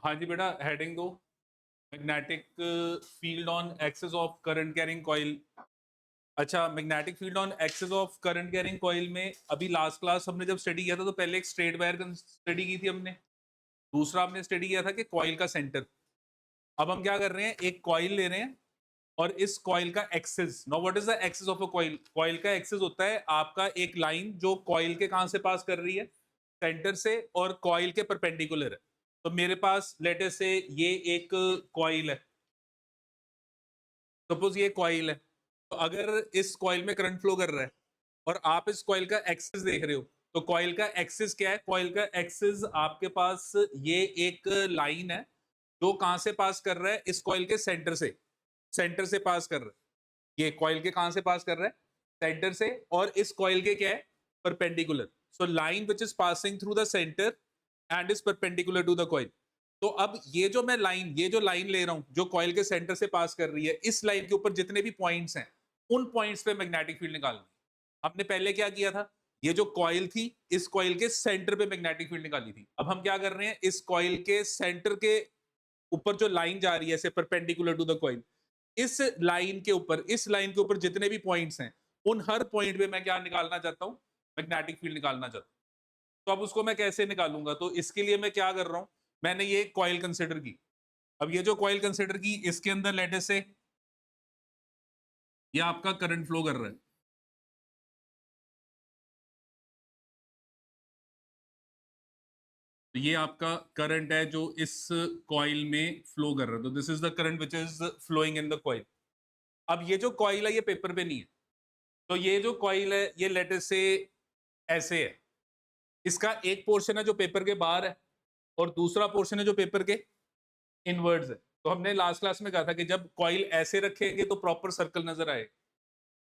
हाँ जी बेटा, हेडिंग दो। Magnetic field on axis of current carrying coil. अच्छा, magnetic field on axis of current carrying coil में अभी लास्ट क्लास हमने जब स्टडी किया था तो पहले एक स्ट्रेट वायर स्टडी की थी हमने। दूसरा हमने स्टडी किया था कि कॉइल का सेंटर। अब हम क्या कर रहे हैं, एक कॉइल ले रहे हैं और इस कॉइल का axis. Now what is the axis of a coil? Coil का एक्सिस होता है आपका एक लाइन जो कॉइल के कहां से पास कर रही है, सेंटर से, और कॉइल के परपेंडिकुलर है। तो मेरे पास लेट अस से ये एक कॉइल है, सपोज ये कॉइल है। तो अगर इस कॉइल में करंट फ्लो कर रहा है और आप इस कॉइल का एक्सिस देख रहे हो, तो कॉइल का एक्सिस क्या है? कॉइल का एक्सिस आपके पास ये एक लाइन है जो कहां से पास कर रहा है, इस कॉइल के सेंटर से पास कर रहा है। ये कॉइल के कहां से पास कर रहा है? सेंटर से। और इस कॉइल के क्या है? Perpendicular. So line which is passing through the centre and is perpendicular to the coil. तो अब ये जो लाइन ले रहा हूं जो कॉइल के सेंटर से पास कर रही है, इस लाइन के ऊपर जितने भी पॉइंट्स हैं, उन पॉइंट्स पे मैग्नेटिक फील्ड निकालनी है। हमने पहले क्या किया था, ये जो कॉइल थी, इस कॉइल के सेंटर पे मैग्नेटिक फील्ड निकाली थी। अब हम क्या कर रहे हैं, इस कॉइल के सेंटर के ऊपर जो लाइन जा रही है ऐसे परपेंडिकुलर टू द कॉइल, इस लाइन के ऊपर जितने भी पॉइंट्स हैं, उन हर पॉइंट पे मैं क्या निकालना चाहता हूं? मैग्नेटिक फील्ड निकालना चाहता हूं। तो अब उसको मैं कैसे निकालूंगा? तो इसके लिए मैं क्या कर रहा हूं, मैंने ये कॉइल कंसिडर की। अब ये जो कॉइल कंसिडर की, इसके अंदर लेट अस से ये आपका करंट फ्लो कर रहा है। तो ये आपका करंट है जो इस कॉइल में फ्लो कर रहा है। तो this is the current which is flowing in the coil. अब ये जो कॉइल है ये पेपर पे नहीं है। तो ये जो कॉइल है ये लेट अस से ऐसे है। इसका एक पोर्शन है जो पेपर के बाहर है और दूसरा पोर्शन है जो पेपर के इनवर्ड्स है। तो हमने लास्ट क्लास में कहा था कि जब कॉइल ऐसे रखेंगे तो प्रॉपर सर्कल नजर आए,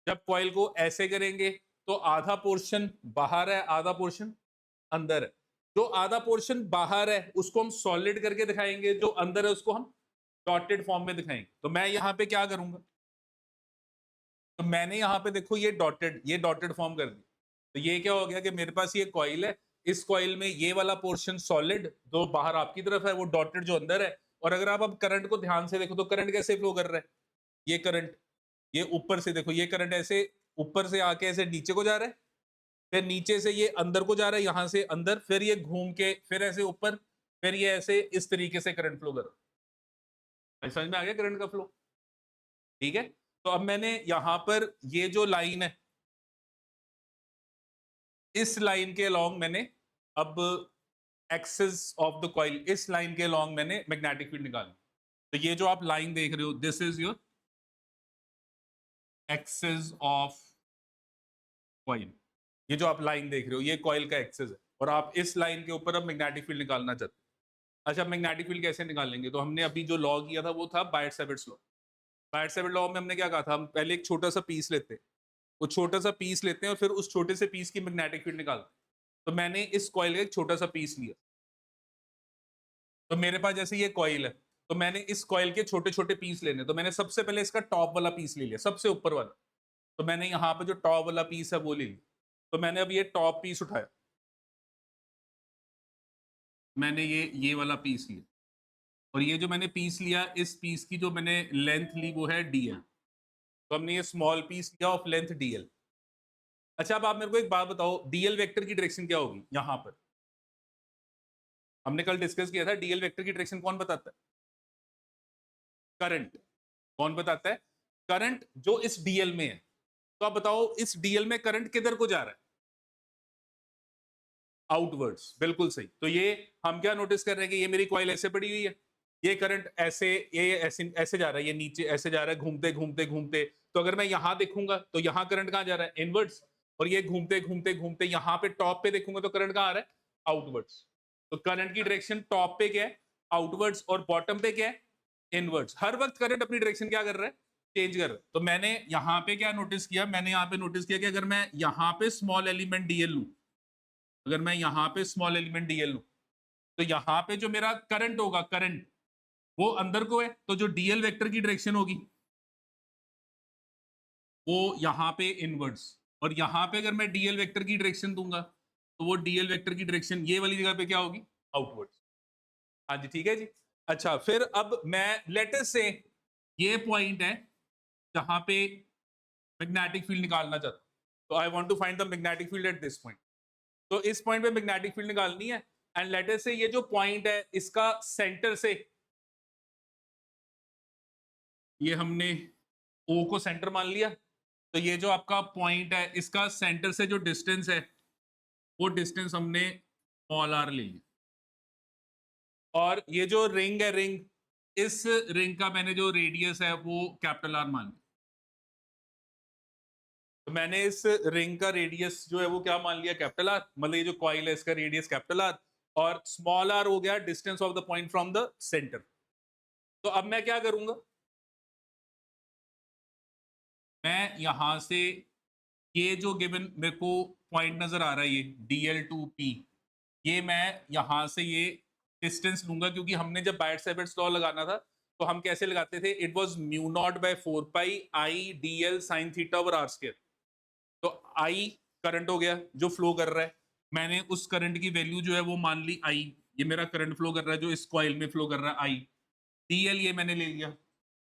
जब कॉइल को ऐसे करेंगे तो आधा पोर्शन बाहर है, आधा पोर्शन अंदर है। जो आधा पोर्शन बाहर है उसको हम सॉलिड करके दिखाएंगे, जो अंदर है उसको हम डॉटेड फॉर्म में दिखाएंगे। तो मैं यहां पे क्या करूंगा, तो मैंने यहां पे देखो ये डॉटेड फॉर्म कर दी। तो ये क्या हो गया कि मेरे पास ये कॉइल है, इस कॉइल में ये वाला पोर्शन सॉलिड जो बाहर आपकी तरफ है, वो डॉटेड जो अंदर है। और अगर आप अब करंट को ध्यान से देखो तो करंट कैसे फ्लो कर रहा है, ये करंट, ये ऊपर से देखो, ये करंट ऐसे ऊपर से आके ऐसे नीचे को जा रहा है, फिर नीचे से ये अंदर को जा रहा है, यहां से अंदर, फिर ये घूम के फिर ऐसे ऊपर, फिर ये ऐसे इस तरीके से करंट फ्लो कर रहा है। समझ में आ गया करंट का फ्लो? ठीक है। तो अब मैंने यहां पर ये जो लाइन है, इस लाइन के अलोंग मैंने अब एक्सिस ऑफ द कॉइल, इस लाइन के अलोंग मैंने मैग्नेटिक फील्ड निकाली। तो ये जो आप लाइन देख रहे हो, this is your axis of coil. ये जो आप लाइन देख रहे हो ये कॉइल का एक्सिस है और आप इस लाइन के ऊपर अब मैग्नेटिक फील्ड निकालना चाहते हो। अच्छा, मैग्नेटिक फील्ड कैसे निकालेंगे? तो हमने अभी जो लॉ किया था वो था बायट-सैविट्स लॉ। बायट-सैविट लॉ में हमने क्या कहा था, हम पहले एक छोटा सा पीस लेते हैं, वो छोटा सा पीस लेते हैं और फिर उस छोटे से पीस की मैग्नेटिक फील्ड निकालते हैं। तो मैंने इस कॉइल का एक छोटा सा पीस लिया। तो मेरे पास जैसे ये कॉइल है, तो मैंने इस कॉइल के छोटे छोटे पीस लेने। तो मैंने सबसे पहले इसका टॉप वाला पीस ले लिया, सबसे ऊपर वाला। तो मैंने यहाँ पे जो टॉप वाला पीस है वो ले लिया। तो मैंने अब ये टॉप पीस उठाया, मैंने ये वाला पीस लिया, और ये जो मैंने पीस लिया, इस पीस की जो मैंने लेंथ ली वो है डीएल। तो हमने ये स्मॉल पीस लिया ऑफ लेंथ डीएल। अच्छा, अब आप मेरे को एक बात बताओ, डीएल वेक्टर की डायरेक्शन क्या होगी यहां पर? हमने कल डिस्कस किया था, डीएल वेक्टर की डायरेक्शन कौन बताता है? करंट। कौन बताता है? करंट जो इस डीएल में है। तो आप बताओ इस डीएल में करंट किधर को जा रहा है? आउटवर्ड्स, बिल्कुल सही। तो ये हम क्या नोटिस कर रहे हैं कि ये मेरी कॉइल ऐसे पड़ी हुई है, ये करंट ऐसे, ये ऐसे ऐसे जा रहा है, ये नीचे ऐसे जा रहा है, घूमते घूमते घूमते। तो अगर मैं यहां देखूंगा तो यहां करंट कहां जा रहा है? इनवर्ड्स। और ये घूमते घूमते घूमते यहां पे टॉप पे देखूंगा तो करंट कहां आ रहा है? आउटवर्ड्स। तो करंट की डायरेक्शन टॉप पे क्या है? आउटवर्ड्स। और बॉटम पे क्या है? इनवर्ड्स। हर वक्त करंट अपनी डायरेक्शन क्या कर रहा है? चेंज कर रहा है। तो मैंने यहां पे क्या नोटिस किया, मैंने यहां पे नोटिस किया कि अगर मैं यहां पे स्मॉल एलिमेंट डीएल लूं, अगर मैं यहां पे स्मॉल एलिमेंट डीएल लूं, तो यहां पे जो मेरा करंट होगा, करंट वो अंदर को है, तो जो डीएल वेक्टर की डायरेक्शन होगी वो यहां पे इनवर्ड्स। और यहां पे अगर मैं डीएल वेक्टर की डायरेक्शन दूंगा तो वो डीएल वेक्टर की डायरेक्शन ये वाली जगह पे क्या होगी? आउटवर्ड्स। हाँ जी, ठीक है जी। अच्छा, फिर अब मैं लेट अस से ये पॉइंट है जहाँ पे मैग्नेटिक फील्ड निकालना चाहता हूँ। तो I want to find the magnetic field at this point. तो इस पॉइंट पे मैग्नेटिक फील्ड निकालनी है एंड लेट अस से ये जो पॉइंट है इसका सेंटर से, ये हमने ओ को सेंटर मान लिया, तो ये जो आपका पॉइंट है इसका सेंटर से जो डिस्टेंस है वो डिस्टेंस हमने स्मॉल आर ले लिया। और ये जो रिंग है, रिंग, इस रिंग का मैंने जो रेडियस है वो कैपिटल आर मान लिया। तो मैंने इस रिंग का रेडियस जो है वो क्या मान लिया, कैपिटल आर। मतलब ये जो कॉइल है इसका रेडियस कैपिटल आर और स्मॉल आर हो गया distance of the point from the centre. तो अब मैं क्या करूंगा, मैं यहां से ये जो गिवन मेरे को पॉइंट नजर आ रहा है ये DL2P, ये मैं यहां से ये डिस्टेंस लूंगा क्योंकि हमने जब बायट-सैबिट्स लॉ लगाना था तो हम कैसे लगाते थे, it was mu naught by 4 pi I DL sin theta over r square. तो आई करंट हो गया जो फ्लो कर रहा है, मैंने उस करंट की वैल्यू जो है वो मान ली आई, ये मेरा करंट फ्लो कर रहा है जो इस कॉइल में फ्लो कर रहा है आई। DL ये मैंने ले लिया,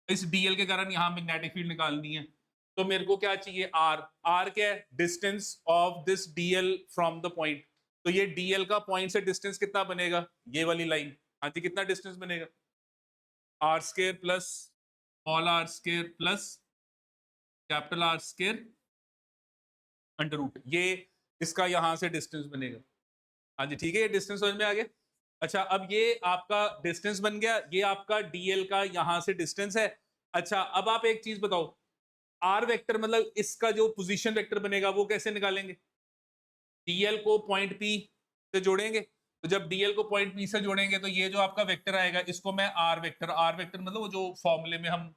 इस DL के कारण यहाँ मैग्नेटिक फील्ड निकालनी है। तो मेरे को क्या चाहिए, R। R क्या है, distance of this DL from the point. तो ये DL का पॉइंट से डिस्टेंस कितना बनेगा, ये वाली लाइन। हाँ जी, कितना डिस्टेंस बनेगा, R square plus small R square plus capital R square under root, ये इसका यहां से डिस्टेंस बनेगा। हाँ जी, ठीक है, ये डिस्टेंस समझ में आ गया। अच्छा, अब ये आपका डिस्टेंस बन गया, ये आपका DL का यहां से डिस्टेंस है। अच्छा, अब आप एक चीज बताओ, आर वेक्टर मतलब इसका जो पोजीशन वेक्टर बनेगा वो कैसे निकालेंगे, DL को पॉइंट P से जोड़ेंगे। तो जब DL को पॉइंट P से जोड़ेंगे तो ये जो आपका वेक्टर आएगा इसको मैं आर वेक्टर मतलब वो जो फॉर्मूले में हम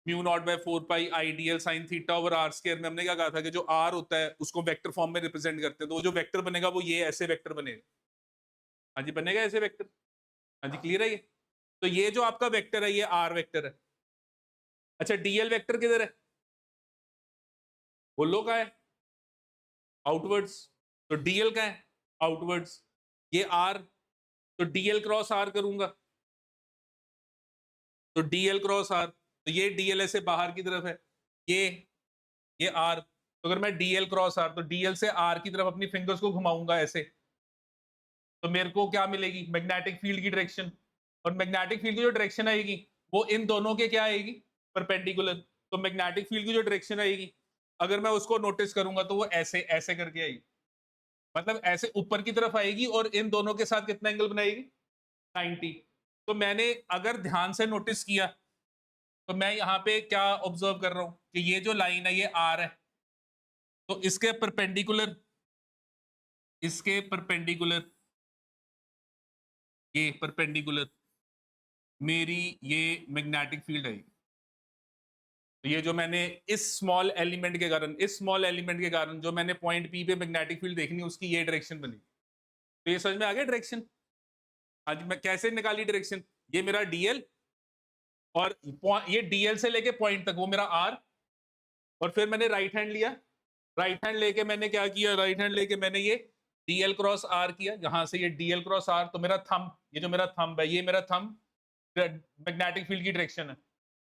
mu naught by 4 pi I DL sin theta over r square में हमने क्या कहा था कि जो r होता है उसको वेक्टर फॉर्म में रिप्रेजेंट करते हैं, तो वो जो वेक्टर बनेगा वो ये ऐसे वेक्टर बनेगा। हाँ जी, बनेगा ऐसे वेक्टर। हाँ जी, क्लियर है ये। तो ये जो आपका वेक्टर है ये r वेक्टर है। अच्छा, DL वेक्टर किधर है, बोलो का है, आउटवर्ड्स। तो DL का है आउटवर्ड्स, ये R। तो DL क्रॉस R करूंगा, तो DL क्रॉस R, तो ये DL ऐसे बाहर की तरफ है, ये R। तो अगर मैं DL क्रॉस R, तो DL से R की तरफ अपनी फिंगर्स को घुमाऊंगा ऐसे, तो मेरे को क्या मिलेगी, मैग्नेटिक फील्ड की डायरेक्शन। और मैग्नेटिक फील्ड की जो डायरेक्शन आएगी वो इन दोनों के क्या आएगी, परपेंडिकुलर। तो मैग्नेटिक फील्ड की जो डायरेक्शन आएगी अगर मैं उसको नोटिस करूंगा तो वो ऐसे ऐसे करके आएगी, मतलब ऐसे ऊपर की तरफ आएगी और इन दोनों के साथ कितना एंगल बनाएगी, 90। तो मैंने अगर ध्यान से नोटिस किया तो मैं यहाँ पे क्या ऑब्जर्व कर रहा हूँ कि ये जो लाइन है ये आर है, तो इसके परपेंडिकुलर ये परपेंडिकुलर मेरी ये मैग्नेटिक फील्ड है। तो ये जो मैंने इस स्मॉल एलिमेंट के कारण, जो मैंने पॉइंट P पे मैग्नेटिक फील्ड देखनी उसकी ये डायरेक्शन बनी। तो ये समझ में आ गया डायरेक्शन। आज मैं कैसे निकाली डायरेक्शन, ये मेरा DL और ये DL से लेके पॉइंट तक वो मेरा R, और फिर मैंने राइट हैंड लिया, राइट हैंड लेके मैंने क्या किया, राइट हैंड लेके मैंने ये DL क्रॉस R किया, यहां से ये DL क्रॉस R। तो मेरा थंब, ये जो मेरा थंब है ये मेरा थंब मैग्नेटिक फील्ड की डायरेक्शन है,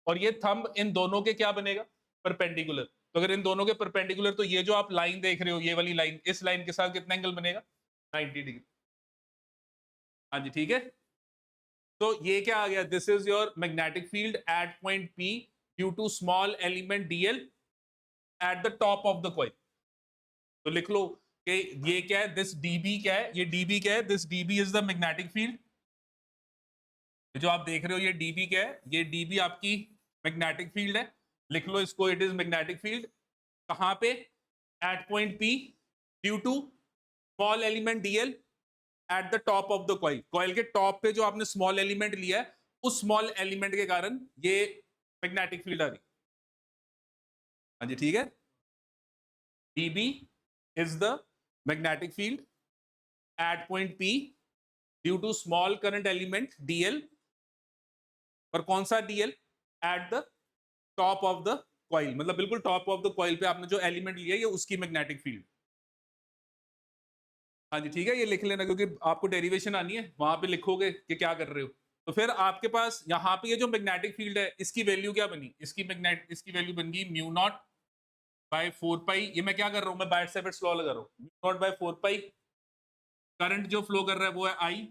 और ये थंब इन दोनों के क्या बनेगा, परपेंडिकुलर। तो अगर इन दोनों के परपेंडिकुलर तो ये जो आप लाइन देख रहे हो ये वाली लाइन, इस लाइन के साथ कितना एंगल बनेगा, 90 डिग्री। हाँ जी, ठीक है। तो ये क्या आ गया, this is your magnetic field at point P due to small element DL at the top of the coil. तो लिख लो कि ये क्या है, दिस DB क्या है, ये DB क्या है, this DB is the magnetic field. जो आप देख रहे हो ये DB क्या है, ये DB आपकी मैग्नेटिक फील्ड है। लिख लो इसको, इट इज मैग्नेटिक फील्ड कहां पे, at point P due to small element DL at the top of the coil. Coil के टॉप पे जो आपने स्मॉल एलिमेंट लिया है उस स्मॉल एलिमेंट के कारण ये मैग्नेटिक फील्ड आ रही। हाँ जी, ठीक है। DB is the magnetic field at point P due to small current element DL, और कौन सा DL, at the top of the coil, मतलब बिल्कुल टॉप ऑफ द कॉइल पे आपने जो एलिमेंट लिया है ये उसकी मैग्नेटिक फील्ड। हाँ जी ठीक है, ये लिख लेना क्योंकि आपको डेरिवेशन आनी है, वहां पे लिखोगे कि क्या कर रहे हो। तो फिर आपके पास यहाँ पे ये जो मैग्नेटिक फील्ड है इसकी वैल्यू क्या बनी, इसकी वैल्यू बन गई म्यू नॉट बाय 4 पाई, ये मैं क्या कर रहा हूँ, मैं बायट-सैविट्स लॉ लगा रहा हूँ, mu naught by 4 pi, current जो फ्लो कर रहा है वो है आई,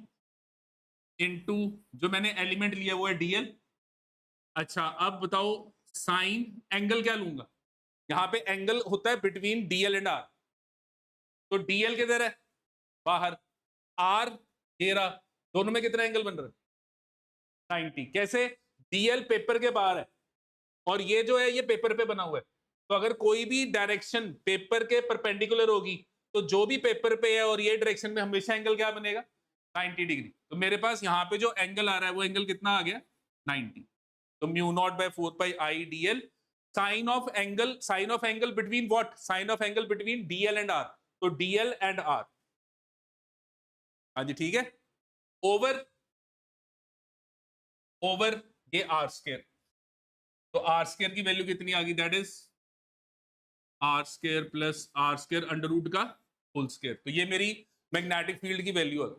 इनटू जो मैंने एलिमेंट लिया वो है डीएल। अच्छा अब बताओ साइन एंगल क्या लूंगा, यहाँ पे एंगल होता है बिटवीन डीएल एंड आर, तो डीएल किधर है, बाहर, आर घेरा, दोनों में कितना एंगल बन रहा है 90। कैसे, डीएल पेपर के बाहर है और ये जो है ये पेपर पे बना हुआ है, तो अगर कोई भी डायरेक्शन पेपर के परपेंडिकुलर होगी तो जो भी पेपर पे है और ये डायरेक्शन में हमेशा एंगल क्या बनेगा 90 डिग्री। तो मेरे पास यहाँ पे जो एंगल आ रहा है वो एंगल कितना आ गया 90। तो mu naught by 4 pi I DL, sine of angle between what, sine of angle between DL and R, तो डीएल एंड आर, हाँ जी ठीक है, ओवर ओवर ये आर स्क्वायर, तो आर स्क्वायर की वैल्यू कितनी आ गई, that is R square plus R square under root का होल स्क्वायर। तो ये मेरी मैग्नेटिक फील्ड की वैल्यू है।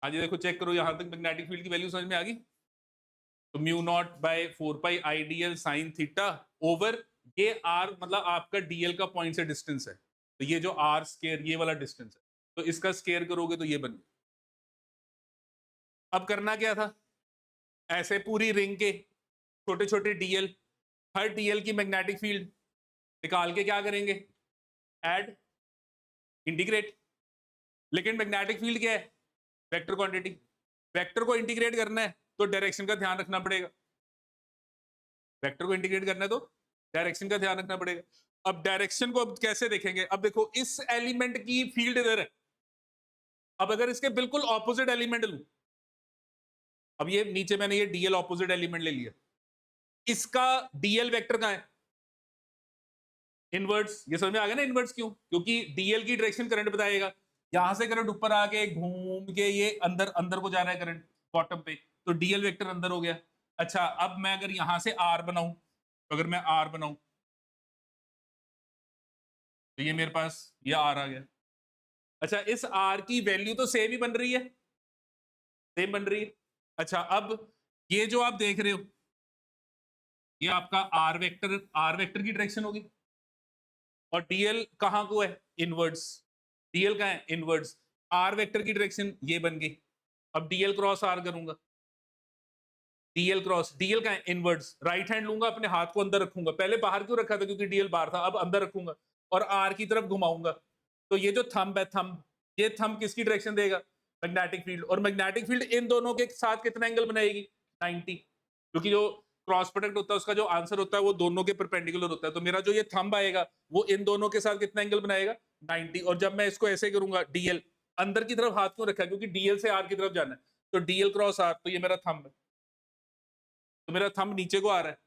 हाँ जी देखो चेक करो, यहां तक मैग्नेटिक फील्ड की वैल्यू समझ में आ गई। तो mu naught by 4 pi I DL sine theta over ये आर, मतलब आपका डीएल का पॉइंट से डिस्टेंस है, तो ये जो आर स्क्वायर ये वाला डिस्टेंस है, तो इसका स्क्वायर करोगे तो ये बन गया। अब करना क्या था, ऐसे पूरी रिंग के छोटे छोटे डीएल, हर डीएल की मैग्नेटिक फील्ड निकाल के क्या करेंगे, ऐड, इंटीग्रेट। लेकिन मैग्नेटिक फील्ड क्या है, वेक्टर क्वांटिटी, वेक्टर को इंटीग्रेट करना है तो डायरेक्शन का ध्यान रखना पड़ेगा, वेक्टर को इंटीग्रेट करना है तो डायरेक्शन का ध्यान रखना पड़ेगा। अब डायरेक्शन को अब कैसे देखेंगे, अब देखो इस एलिमेंट की फील्ड इधर है, अब अगर इसके बिल्कुल ऑपोजिट एलिमेंट लूं, अब ये नीचे मैंने ये डीएल ऑपोजिट एलिमेंट ले लिया, इसका डीएल वेक्टर कहां है, इनवर्ट्स। ये समझ में आ गया ना इनवर्ट्स क्यों, क्योंकि डीएल की डायरेक्शन करंट बताएगा, यहां से करंट ऊपर आके घूम के ये अंदर अंदर को जा रहा है करंट बॉटम पे, तो डीएल वेक्टर अंदर हो गया। अच्छा अब मैं अगर यहां से आर बनाऊं, तो अगर मैं आर बनाऊं तो ये मेरे पास ये आर आ गया। अच्छा इस आर की वैल्यू तो सेम ही बन रही है, सेम बन रही है। अच्छा अब ये जो आप देख रहे हो ये आपका आर वेक्टर की डायरेक्शन होगी, और डीएल कहां को है, इनवर्ड्स, डीएल का है इनवर्ड्स, आर वेक्टर की डायरेक्शन ये बन गई। अब डीएल क्रॉस आर करूंगा, डीएल क्रॉस, डीएल का है इनवर्ड्स, राइट हैंड लूंगा, अपने हाथ को अंदर रखूंगा, पहले बाहर क्यों रखा था क्योंकि डीएल बाहर था, अब अंदर रखूंगा और आर की तरफ घुमाऊंगा, तो ये जो थंब है थंब, ये थंब किसकी डायरेक्शन देगा, मैग्नेटिक फील्ड, और मैग्नेटिक फील्ड इन दोनों के साथ कितना एंगल बनाएगी 90, क्योंकि जो क्रॉस प्रोडक्ट होता है उसका जो आंसर होता है वो दोनों के परपेंडिकुलर होता है, तो मेरा जो ये थंब आएगा वो इन दोनों के साथ कितना एंगल बनाएगा 90। और जब मैं इसको ऐसे करूंगा डीएल, अंदर की तरफ हाथ क्यों रखा है क्योंकि डीएल से आर की तरफ जाना है, तो डीएल क्रॉस आर, तो ये मेरा थंब है, तो मेरा थंब नीचे को आ रहा है।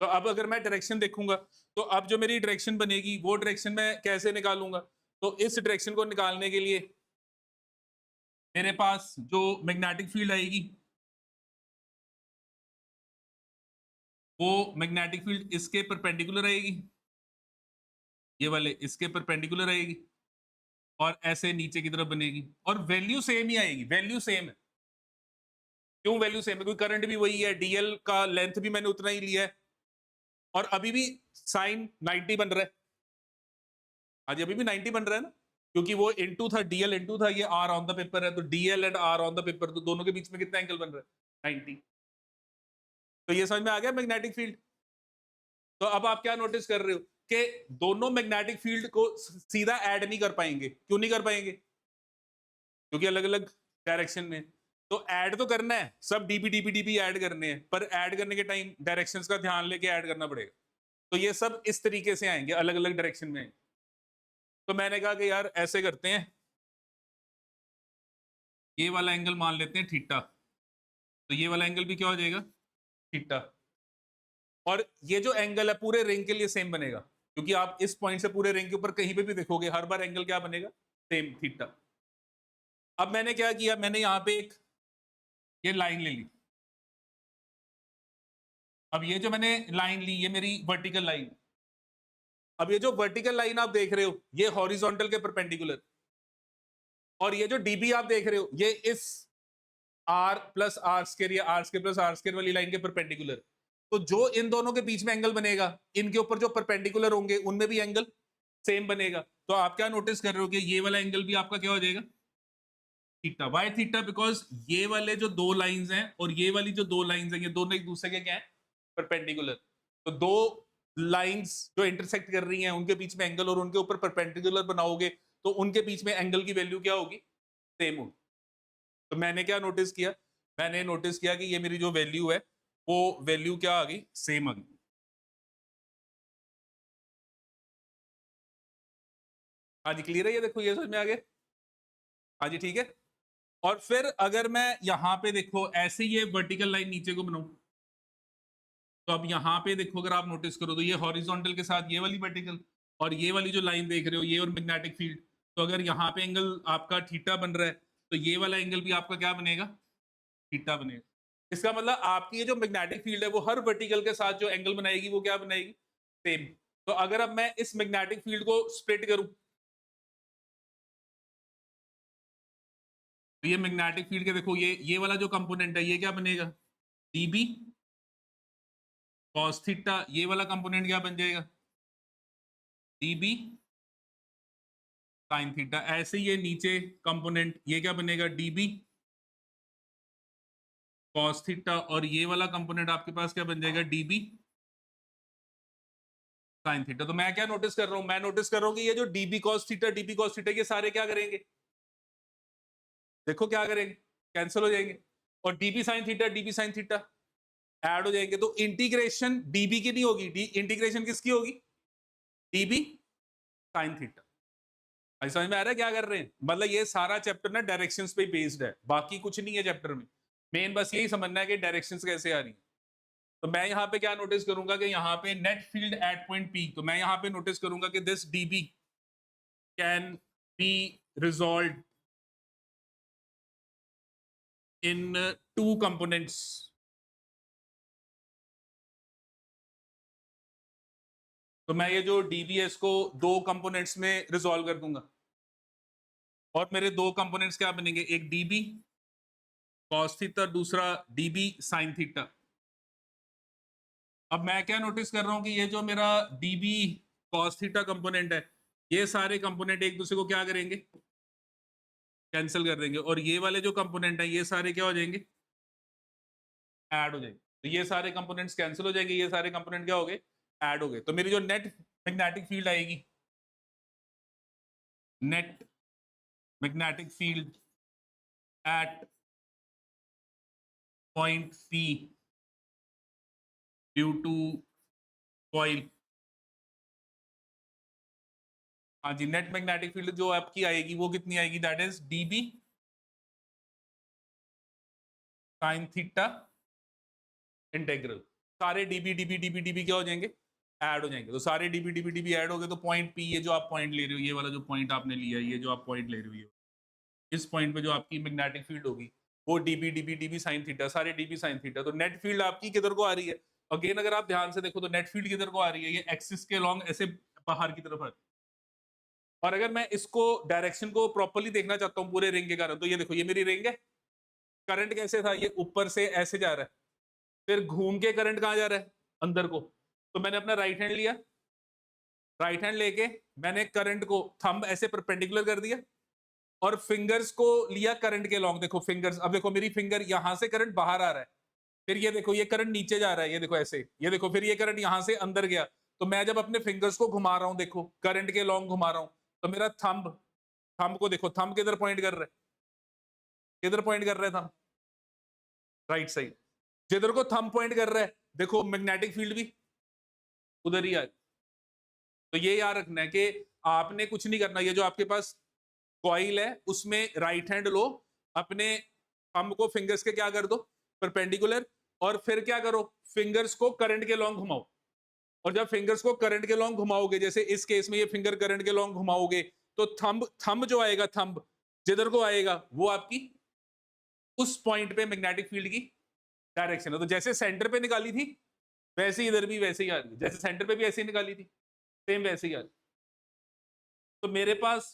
तो अब अगर मैं डायरेक्शन देखूंगा तो अब जो मेरी डायरेक्शन बनेगी वो डायरेक्शन मैं कैसे निकालूंगा, तो इस डायरेक्शन को निकालने के लिए मेरे पास जो मैग्नेटिक फील्ड आएगी वो मैग्नेटिक फील्ड इसके परपेंडिकुलर आएगी, ये वाले इसके परपेंडिकुलर आएगी और ऐसे नीचे की तरफ बनेगी, और वैल्यू सेम ही आएगी, वैल्यू सेम है। क्यों वैल्यू सेम है, क्योंकि करंट भी वही है, डीएल का लेंथ भी मैंने उतना ही लिया है, और अभी भी साइन 90 बन रहा है, आज अभी भी 90 बन रहा है ना, क्योंकि वो इनटू था, डीएल इनटू था, ये आर ऑन द पेपर है, तो DL and R on the paper, तो दोनों के बीच में कितना एंगल बन रहा है 90। तो ये समझ में आ गया मैग्नेटिक फील्ड। तो अब आप क्या नोटिस कर रहे हो कि दोनों मैग्नेटिक फील्ड को सीधा ऐड नहीं कर पाएंगे, क्यों नहीं कर पाएंगे, क्योंकि अलग अलग डायरेक्शन में। तो ऐड तो करना है, सब डीबी डीबी डीबी ऐड करने हैं, पर ऐड करने के टाइम डायरेक्शंस का ध्यान लेके ऐड करना पड़ेगा, तो ये सब इस तरीके से आएंगे, अलग अलग डायरेक्शन में आएंगे। तो मैंने कहा कि यार ऐसे करते हैं, ये वाला एंगल मान लेते हैं थीटा, तो ये वाला एंगल भी क्या हो जाएगा थीटा, और ये जो एंगल है पूरे रिंग के लिए सेम बनेगा, क्योंकि आप इस पॉइंट से पूरे रिंग के ऊपर कहीं पे भी देखोगे हर बार एंगल क्या बनेगा, सेम थीटा। अब मैंने क्या किया, मैंने यहाँ पे एक ये लाइन ले ली, अब ये जो मैंने लाइन ली ये मेरी वर्टिकल लाइन, अब ये जो वर्टिकल लाइन आप देख रहे हो ये हॉरिजॉन्टल के परपेंडिकुलर, और ये जो डीबी आप देख रहे हो ये इस आर प्लस आर स्क्वायर या R square plus R square वाली लाइन के परपेंडिकुलर। तो जो इन दोनों के बीच में एंगल बनेगा, इनके ऊपर जो परपेंडिकुलर होंगे उनमें भी एंगल सेम बनेगा। तो आप क्या नोटिस कर रहे हो कि ये वाला एंगल भी आपका क्या हो जाएगा, थीटा। Y theta? बिकॉज ये वाले जो दो लाइंस हैं और ये वाली जो दो लाइंस हैं, ये दोनों एक दूसरे के क्या है, परपेंडिकुलर। तो दो लाइंस जो इंटरसेक्ट कर रही हैं उनके बीच में एंगल और उनके ऊपर परपेंडिकुलर बनाओगे तो उनके बीच में एंगल की वैल्यू क्या होगी, सेम होगी। तो मैंने क्या नोटिस किया, मैंने नोटिस किया कि ये मेरी जो वैल्यू है वो वैल्यू क्या आ गई, सेम आ गई। हाँ जी क्लियर है, ये देखो ये समझ में आ गया। हाँ जी ठीक है। और फिर अगर मैं यहां पे देखो ऐसे ये वर्टिकल लाइन नीचे को बनाऊं, तो अब यहाँ पे देखो अगर आप नोटिस करो तो ये हॉरिजॉन्टल के साथ ये वाली वर्टिकल और ये वाली जो लाइन देख रहे हो ये और मैग्नेटिक फील्ड। तो अगर यहाँ पे एंगल आपका थीटा बन रहा है तो ये वाला एंगल भी आपका क्या बनेगा, थीटा बनेगा। इसका मतलब आपकी ये जो मैग्नेटिक फील्ड है वो हर वर्टिकल के साथ जो एंगल बनाएगी वो क्या बनाएगी, सेम। तो अगर अब मैं इस मैग्नेटिक फील्ड को स्प्लिट करूं तो ये मैग्नेटिक फील्ड के देखो ये वाला जो कंपोनेंट है ये क्या बनेगा, डीबी कॉस थीटा। ये वाला कंपोनेंट क्या बन जाएगा, डीबी साइन थीटा। ऐसे ही ये नीचे कंपोनेंट ये क्या बनेगा, डीबी कॉस थीटा। और ये वाला कंपोनेंट आपके पास क्या बन जाएगा, डीबी साइन थीटा। तो मैं क्या नोटिस कर रहा हूं, मैं नोटिस कर रहा हूं कि ये जो डीबी कॉस थीटा ये सारे क्या करेंगे, देखो क्या करेंगे, कैंसिल हो जाएंगे। और डीबी साइन थीटा ऐड हो जाएंगे। तो इंटीग्रेशन डीबी की नहीं होगी, इंटीग्रेशन किसकी होगी, डीबी साइन थीटा। समझ में आ रहा है क्या कर रहे हैं, मतलब ये सारा चैप्टर ना डायरेक्शंस पे बेस्ड है, बाकी कुछ नहीं है चैप्टर में। मेन बस यही समझना है कि डायरेक्शंस कैसे आ रही है। तो मैं यहाँ पे क्या नोटिस करूंगा कि यहाँ पे net field at point P, तो मैं यहाँ पे नोटिस करूंगा कि this dB can be resolve in two components. तो मैं ये जो डीबी है इसको दो कंपोनेंट्स में रिजॉल्व कर दूंगा और मेरे दो कंपोनेंट्स क्या बनेंगे, एक डीबी कॉस थीटा, दूसरा डीबी साइन थीटा। अब मैं क्या नोटिस कर रहा हूं कि ये जो मेरा डीबी कॉस थीटा कंपोनेंट है ये सारे कंपोनेंट एक दूसरे को क्या करेंगे, कैंसिल कर देंगे। और ये वाले जो कंपोनेंट है ये सारे क्या हो जाएंगे, ऐड हो जाएंगे। तो ये सारे कंपोनेंट्स कैंसिल हो जाएंगे, ये सारे कंपोनेंट क्या हो गए, ऐड हो गए। तो मेरी जो नेट मैग्नेटिक फील्ड आएगी, net magnetic field at point P due to coil. हाँ जी, नेट मैग्नेटिक फील्ड जो आपकी आएगी वो कितनी आएगी, that is dB sine theta integral. सारे डीबी डीबी डीबी डीबी क्या हो जाएंगे, ऐड हो जाएंगे। तो सारे डीबी डीबी डीबी ऐड हो गए तो पॉइंट पी, ये जो आप पॉइंट ले रहे हो, ये वाला जो पॉइंट आपने लिया है, ये जो आप पॉइंट ले रहे हो, इस पॉइंट पे जो आपकी मैग्नेटिक फील्ड होगी वो dB dB dB sine theta, सारे डीबी साइन थीटा। तो नेट फील्ड आपकी किधर को आ रही है, अगेन अगर आप ध्यान से देखो तो नेट फील्ड किधर को आ रही है, ये एक्सिस के लॉन्ग ऐसे बाहर की तरफ आ रही है। और अगर मैं इसको डायरेक्शन को प्रॉपर्ली देखना चाहता हूँ पूरे रिंग के कारण, तो ये देखो ये मेरी रिंग है, करंट कैसे था, ये ऊपर से ऐसे जा रहा है, फिर घूम के करंट कहाँ जा रहा है, अंदर को। तो मैंने अपना राइट हैंड लिया, राइट हैंड लेके मैंने करंट को थंब ऐसे परपेंडिकुलर कर दिया और फिंगर्स को लिया करंट के लॉन्ग। देखो फिंगर्स, अब देखो मेरी फिंगर यहां से करंट बाहर आ रहा है, फिर ये देखो ये करंट नीचे जा रहा है, ये देखो ऐसे, ये देखो फिर ये करंट यहां से अंदर गया। तो मैं जब अपने फिंगर्स को घुमा रहा हूं, देखो करंट के लॉन्ग घुमा रहा हूं, तो मेरा थंब, थंब को देखो, थंब किधर पॉइंट कर रहा है, किधर पॉइंट कर रहा है थंब, राइट साइड। जिधर को थंब पॉइंट कर रहा है देखो मैग्नेटिक फील्ड भी उधर ही आ। तो ये याद रखना है कि आपने कुछ नहीं करना, ये जो आपके पास कॉइल है उसमें राइट हैंड लो, अपने थंब को फिंगर्स के क्या कर दो, परपेंडिकुलर, और फिर क्या करो, फिंगर्स को करंट के लॉन्ग घुमाओ। और जब फिंगर्स को करंट के लॉन्ग घुमाओगे, जैसे इस केस में ये फिंगर करंट के लॉन्ग घुमाओगे, तो थंब, थंब जो आएगा, थंब जिधर को आएगा वो आपकी उस पॉइंट पे मैग्नेटिक फील्ड की डायरेक्शन है। तो जैसे सेंटर पे निकाली थी वैसे ही इधर भी वैसे ही आ रही है, जैसे सेंटर पे भी ऐसे ही निकाली थी सेम वैसे ही आ रही। तो मेरे पास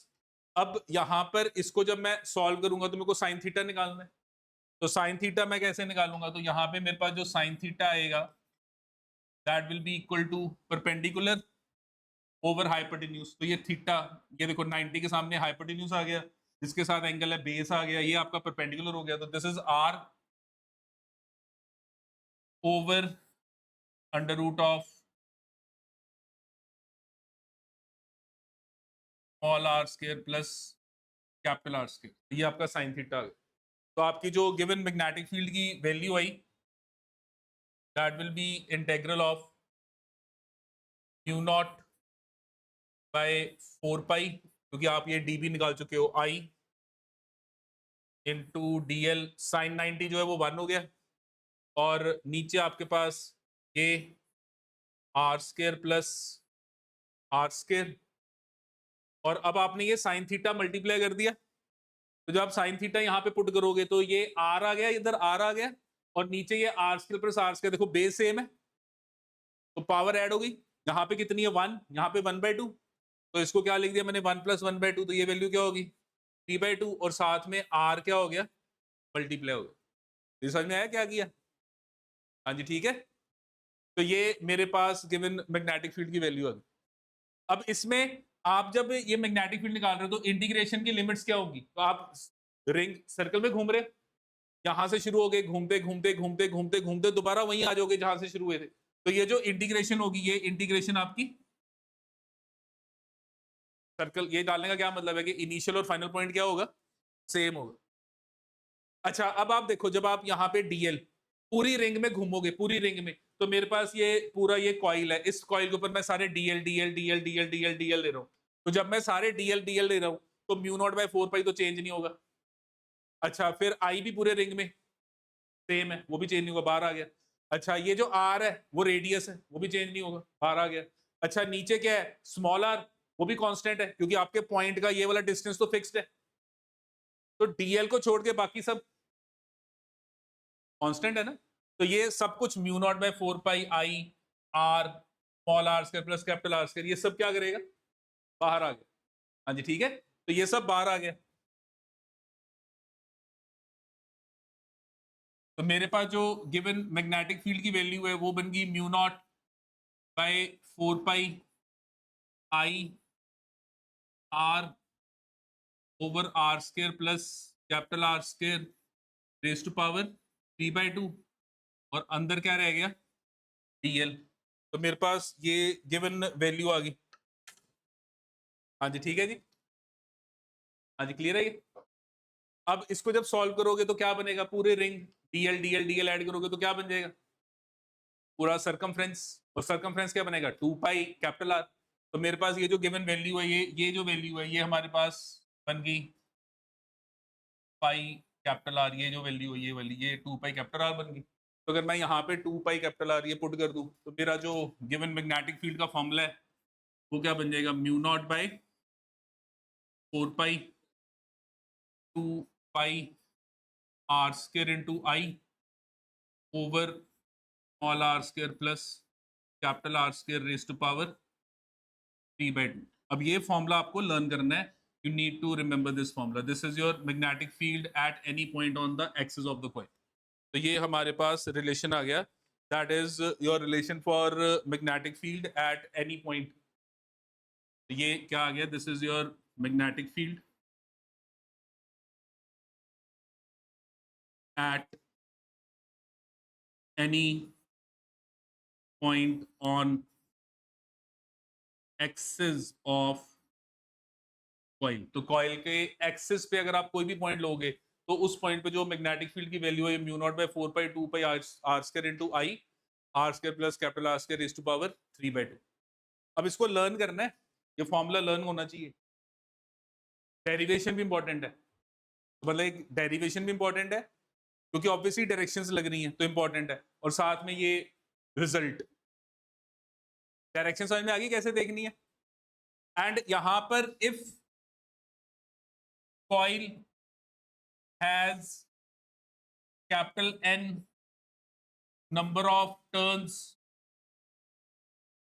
अब यहां पर इसको जब मैं सॉल्व करूंगा तो मेरे को साइन थीटा निकालना है, तो साइन थीटा मैं कैसे निकालूंगा? तो यहां पे मेरे पास जो साइन थीटा आएगा that will be equal to perpendicular over hypotenuse. तो ये थीटा, ये देखो 90 के सामने हाइपोटेन्यूज आ गया, जिसके साथ एंगल है बेस आ गया, ये आपका परपेंडिकुलर हो गया। तो this is R over under root of small R square plus capital R square, ये आपका साइन थीटा। तो आपकी जो गिवन मैग्नेटिक फील्ड की value I that will be integral of mu naught by 4 pi, क्योंकि आप ये डी भी निकाल चुके हो, I into D L. Sine 90 जो है वो 1 हो गया, और नीचे आपके पास ये R square plus R square, और अब आपने ये साइन थीटा मल्टीप्लाई कर दिया। तो जब आप साइन थीटा यहाँ पे पुट करोगे तो ये आर आ गया, इधर आर आ गया, और नीचे ये R square plus R square, देखो बेस सेम है तो पावर ऐड हो गई। यहाँ पे कितनी है 1, यहाँ पे 1/2, तो इसको क्या लिख दिया मैंने 1 + 1/2, तो ये वैल्यू क्या होगी 3/2, और साथ में आर क्या हो गया मल्टीप्लाई हो गया। ये समझ में आया क्या किया? हाँ जी ठीक है। तो ये मेरे पास गिवन मैग्नेटिक फील्ड की वैल्यू आ गई। अब इसमें आप जब ये मैग्नेटिक फील्ड निकाल रहे हो तो इंटीग्रेशन की लिमिट्स क्या होगी? तो आप रिंग सर्कल में घूम रहे, यहां से शुरू हो गए, घूमते घूमते घूमते घूमते घूमते दोबारा वहीं आ जाओगे जहां से शुरू हुए थे। तो ये जो इंटीग्रेशन होगी, ये इंटीग्रेशन आपकी सर्कल, ये डालने का क्या मतलब है कि इनिशियल और फाइनल पॉइंट क्या होगा सेम होगा। अच्छा अब आप देखो, जब आप यहाँ पे डीएल पूरी रिंग में घूमोगे, पूरी रिंग में, तो मेरे पास ये पूरा ये कॉइल है, इस कॉइल के ऊपर मैं सारे DL DL DL DL DL DL ले रहा हूँ। तो जब मैं सारे डीएल डीएल ले रहा हूँ तो म्यू नॉट बाय 4 पाई तो चेंज नहीं होगा। अच्छा फिर आई भी पूरे रिंग में सेम है, वो भी चेंज नहीं होगा, बाहर आ गया। अच्छा ये जो आर है वो रेडियस है, वो भी चेंज नहीं होगा, बाहर आ गया। अच्छा नीचे क्या है स्मॉल आर, वो भी कांस्टेंट है क्योंकि आपके पॉइंट का ये वाला डिस्टेंस तो फिक्स्ड है। तो डीएल को छोड़ के बाकी सब कांस्टेंट है ना। तो ये सब कुछ mu naught by 4 pi I R small R square plus capital R square, ये सब क्या करेगा बाहर आ गया। हाँ जी ठीक है, तो ये सब बाहर आ गया। तो मेरे पास जो गिवन मैग्नेटिक फील्ड की वैल्यू है वो बन गई mu naught by 4 pi I R over R square plus capital R square raise to power 3/2, और अंदर क्या रह गया डीएल। तो मेरे पास ये गिवन वैल्यू आ गई। हाँ जी ठीक है जी, हाँ जी क्लियर है ये। अब इसको जब सॉल्व करोगे तो क्या बनेगा, पूरे ring DL DL DL add करोगे तो क्या बन जाएगा पूरा सरकमफ्रेंस, और सरकमफ्रेंस क्या बनेगा 2 पाई कैपिटल आर। तो मेरे पास ये जो गिवन वैल्यू है, ये जो वैल्यू है ये हमारे पास बन गई पाई कैपिटल आर, ये जो वैल्यू है ये वाली, ये 2 पाई कैपिटल आर बन गई। तो अगर मैं यहाँ पे 2 पाई कैपिटल आर ये पुट कर दूं तो मेरा जो गिवन मैग्नेटिक फील्ड का फॉर्मूला है वो क्या बन जाएगा mu naught by 4 pi 2 pi R square into I over small R square plus capital R square raise to power 3/2। अब ये फॉर्मूला आपको लर्न करना है, you need to remember this formula, this is your magnetic field at any point on the axis of the coil. तो ये हमारे पास relation आ गया, that is your relation for magnetic field at any point. ये क्या आ गया, this is your magnetic field at any point on axis of coil. तो coil के एक्सिस पे अगर आप कोई भी पॉइंट लोगे तो उस पॉइंट पे जो मैग्नेटिक फील्ड की वैल्यू है mu naught by 4 pi 2 pi R square into I R square plus capital R square raise to power 3/2। अब इसको लर्न करना है, ये फॉर्मूला लर्न होना चाहिए। डेरिवेशन भी इंपॉर्टेंट है, मतलब एक डेरिवेशन भी इंपॉर्टेंट है क्योंकि ऑब्वियसली डायरेक्शंस लग रही हैं तो इंपॉर्टेंट है, और साथ में ये रिजल्ट डायरेक्शन समझ में आ गई कैसे देखनी है। एंड यहां पर if coil has capital N number of turns,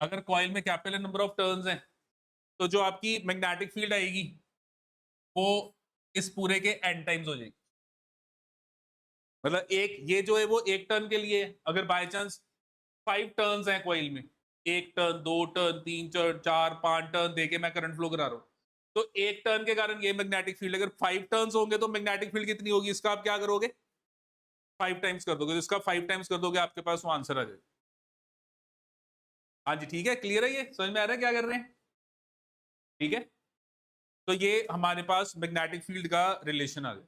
अगर कॉइल में कैपिटल नंबर ऑफ टर्न्स हैं तो जो आपकी मैग्नेटिक फील्ड आएगी वो इस पूरे के n टाइम्स हो जाएगी। मतलब एक ये जो है वो एक टर्न के लिए है। अगर बाय चांस 5 टर्न्स हैं कॉइल में, 1 टर्न, 2 टर्न, 3 टर्न, 4, 5 टर्न देके मैं करंट फ्लो करा रहा हूँ, तो एक टर्न के कारण ये मैग्नेटिक फील्ड, अगर 5 टर्न्स होंगे तो मैग्नेटिक फील्ड कितनी होगी, इसका आप क्या करोगे, 5 टाइम्स कर दोगे, तो इसका 5 टाइम्स कर दोगे, आपके पास वो आंसर आ जाएगा। हाँ जी, ठीक है, क्लियर है, ये समझ में आ रहा है क्या कर रहे हैं? ठीक है, तो ये हमारे पास मैग्नेटिक फील्ड का रिलेशन आ गया।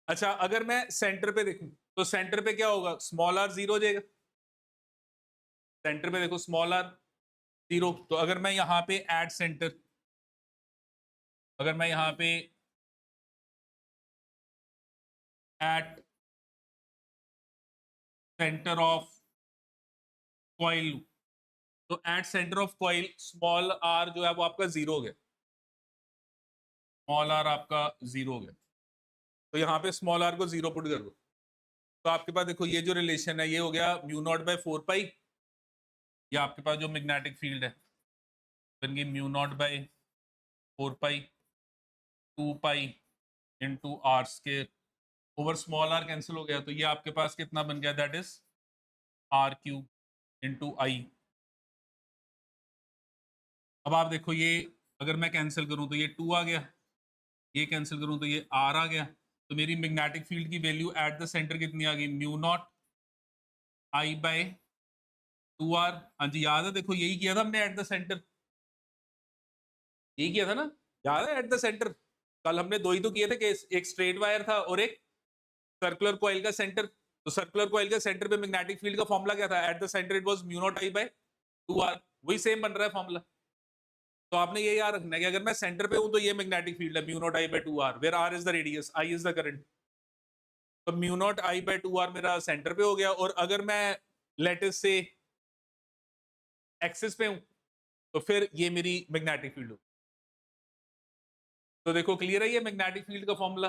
अच्छा, अगर मैं सेंटर पे देखूं तो सेंटर पे क्या होगा, स्मॉल आर जीरो हो जाएगा। सेंटर पे देखो स्मॉल आर जीरो, तो अगर मैं यहां पे एट सेंटर, अगर मैं यहां पे एट सेंटर ऑफ कॉइल, तो at centre of coil small R जो है वो आपका जीरो हो गया, स्मॉल आर आपका जीरो हो गया, तो यहाँ पे स्मॉल आर को जीरो पुट कर दो, तो आपके पास देखो ये जो रिलेशन है ये हो गया म्यू नॉट बाय 4 पाई, ये आपके पास जो मैग्नेटिक फील्ड है बन गई mu naught by 4 pi 2 pi into r square over small r cancel हो गया, तो ये आपके पास कितना बन गया, that is r cube into I. अब आप देखो ये अगर मैं कैंसिल करूं तो ये 2 आ गया, ये कैंसिल करूं तो ये आर आ गया, तो मेरी मैग्नेटिक फील्ड की वैल्यू एट द सेंटर कितनी आ गई, mu naught I by 2 R. हाँ जी, याद है, देखो यही किया था हमने एट द सेंटर, यही किया था ना, याद है, एट द सेंटर। कल हमने दो ही तो किए थे कि एक स्ट्रेट वायर था और एक सर्कुलर कॉइल का सेंटर। तो सर्कुलर कॉइल के सेंटर पे मैग्नेटिक फील्ड का फॉर्मूला क्या था, at the centre it was mu naught I by 2 R, वही सेम बन रहा है फॉर्मूला। तो आपने ये याद रखना है कि अगर मैं सेंटर पे हूं तो ये मैग्नेटिक फील्ड है mu naught I by 2 r, where r is the radius, I is the current. तो mu naught I by 2 r मेरा सेंटर पे हो गया, और अगर मैं लेटिस से एक्सिस पे हूं तो फिर ये मेरी मैग्नेटिक फील्ड हो। तो देखो क्लियर है ये मैग्नेटिक फील्ड का फॉर्मूला।